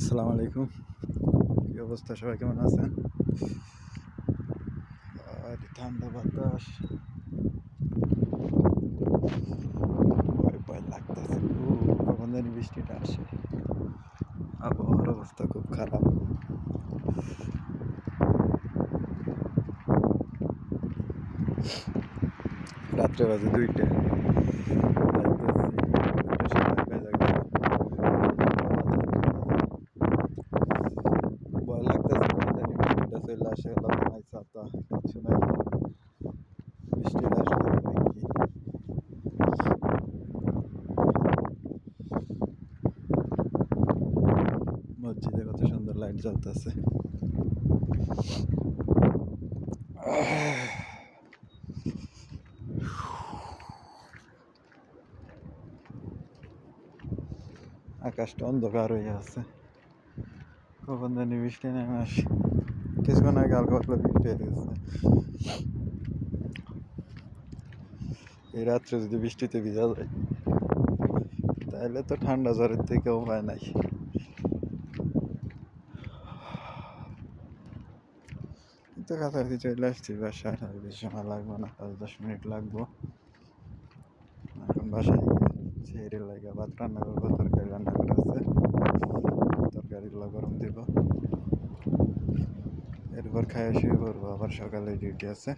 আসসালামু আলাইকুম। কি অবস্থা, সবাই কেমন আছেন? আর ঠান্ডা বাতাস, ভয় ভয় লাগতেছে খুব। কখন জানি বৃষ্টিটা আসে। আবহাওয়ার অবস্থা খুব খারাপ। রাত্রে বাজে 2টা, ভয় লাগতেছে কখন জানি বৃষ্টিটা চলে আসে। নাই ছাতা, কিছু নাই। বৃষ্টিটা আসলে হয় কি? মসজিদে কত সুন্দর লাইট জ্বলতেছে। আকাশটা অন্ধকার হয়ে আছে, কখন জানি বৃষ্টি নেমে আসে। কিছুক্ষণ আগে হালকা পাতলা বৃষ্টি হয়েছে। এই রাত্রে যদি বৃষ্টিতে ভিজা যায় তাহলে তো ঠান্ডা জ্বরের থেকে উপায় নাই। তো কাছাকাছি চলে আসছি বাসায়, আর বেশি সময় লাগবে না, 5-10 মিনিট লাগবো। এখন বাসায় ছেড়ে লাগে ভাত রান্না করবো, তরকারি রান্না করা আছে, তরকারিগুলো গরম দিব, এরপর খাইয়ে শুয়ে পড়বো। আবার সকালে ডিউটি আছে।